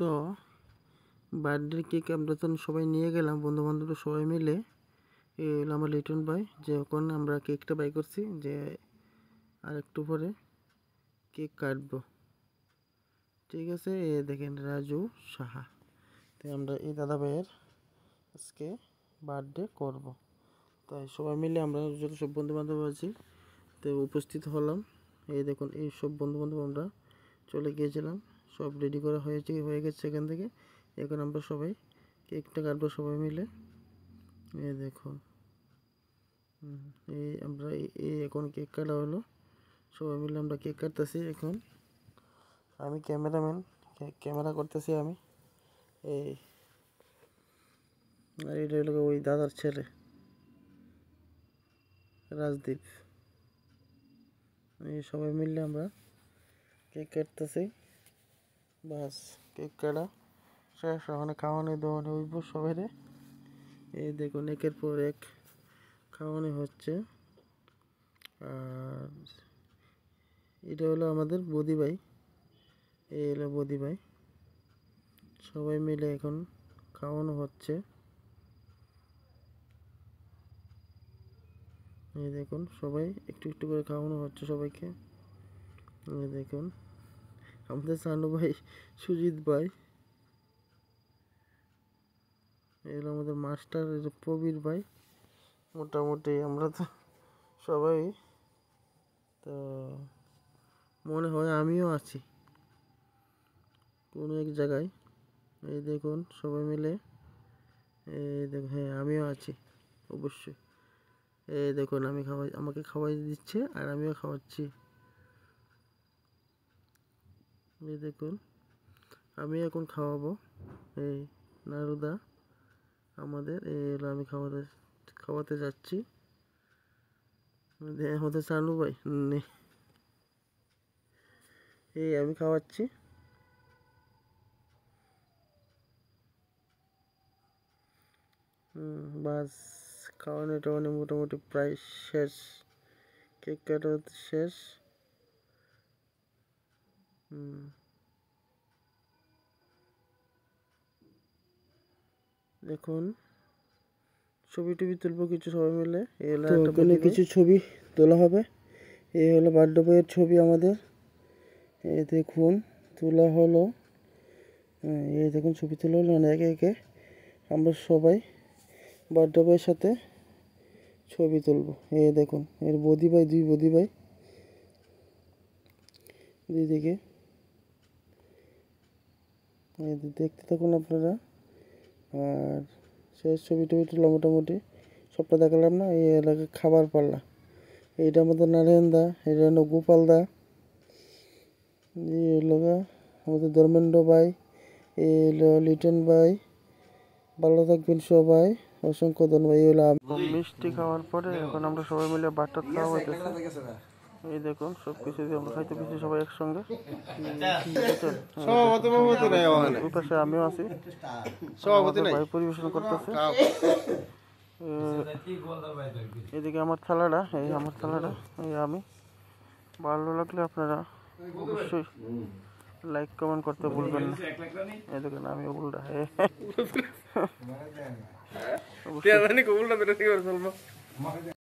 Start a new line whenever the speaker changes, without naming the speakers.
তো birthday cake আমরা তো সবাই নিয়ে গেলাম, বন্ধু বান্ধব সবাই মিলে। এই হলো আমার লিটন ভাই, যে ওখানে আমরা কেকটা বাই করছি, যে আর একটু পরে কেক কাটবো। ঠিক আছে, এ দেখেন রাজু সাহা। তো আমরা এই দাদা ভাইয়ের আজকে বার্থডে করব, তাই সবাই মিলে আমরা যত সব বন্ধু বান্ধব আছি তো উপস্থিত হলাম। এই দেখুন, এই সব বন্ধু বান্ধব আমরা চলে গিয়েছিলাম, সব রেডি করা হয়ে গেছে এখান থেকে। এখন আমরা সবাই কেকটা কাটবো সবাই মিলে। এই দেখুন, এই আমরা এই এখন কেক কাটা হলো, সবাই মিলে আমরা কেক কাটতেছি। এখন আমি ক্যামেরাম্যান, ক্যামেরা করতেছি আমি। এই আর এটা হলো ওই দাদার ছেলে রাজদীপ। এই সবাই মিলে আমরা কেক কাটতেছি। বাস কেক কাটা শেষ, ওখানে খাওয়ানো দাওয়ানো হইব সবাই। এই দেখুন, একের পর এক খাওয়ানো হচ্ছে। আর এটা হলো আমাদের বদি ভাই, এই হলো বদি ভাই। সবাই মিলে এখন খাওয়ানো হচ্ছে। এই দেখুন, সবাই একটু একটু করে খাওয়ানো হচ্ছে সবাইকে। এই দেখুন, আমাদের সানু ভাই, সুজিত ভাই, এই হলো আমাদের মাস্টার, এই যে প্রবীর ভাই। মোটামুটি আমরা তো সবাই, তো মনে হয় আমিও আছি কোনো এক জায়গায়। এই দেখুন সবাই মিলে, এই দেখুন, হ্যাঁ আমিও আছি অবশ্যই। এই দেখুন, আমাকে খাওয়াই দিচ্ছে আর আমিও খাওয়াচ্ছি। এই দেখুন, আমি এখন খাওয়াবো। এই নারুদা আমাদের, এই হলো আমি খাওয়াতে যাচ্ছি। আমাদের সানু ভাই নেই, এই আমি খাওয়াচ্ছি। বাস খাওয়ানো টাওয়ানো মোটামুটি প্রায় শেষ, কেক কাটা শেষ। দেখুন, ছবি টবি তুলবো কিছু সবাই মিলে। এই হলো এখানে কিছু ছবি তোলা হবে। এই হলো বার্থডে বয়ের ছবি আমাদের, এই দেখুন তোলা হলো। এই দেখুন ছবি তোলা হলো, একে একে আমরা সবাই বার্থডে বয়ের সাথে ছবি তুলবো। এই দেখুন, এর বদি ভাই, দুই বদি ভাই দুই দিকে। এই দেখতে থাকুন আপনারা। আর শেষ ছবি টবি তুলা মোটামুটি সবটা দেখালাম না। এই এলাকায় খাবার পাল্লা, এইটা আমাদের নারায়ণ দা, এটা হলো গোপাল দা, এই হলো আমাদের ধর্মেন্দ্র ভাই, এই হলো লিটন ভাই। ভালো থাকবেন সবাই, অসংখ্য ধন্যবাদ। এই হলো মিষ্টি খাওয়ার পরে এখন আমরা সবাই মিলে বাটার খাওয়া হইতেছে। এই দেখুন, সবকিছু দিয়ে আমরা খাইতে পেয়েছি সবাই একসঙ্গে। ওই পাশে আমিও আছি, ভাই পরিবেশন করতেছে। এদিকে আমার থালাটা, এই আমার থালাটা, এই আমি। ভালো লাগলে আপনারা অবশ্যই লাইক কমেন্ট করতে ভুলবেন না। এই দেখেন আমিও ভুলটা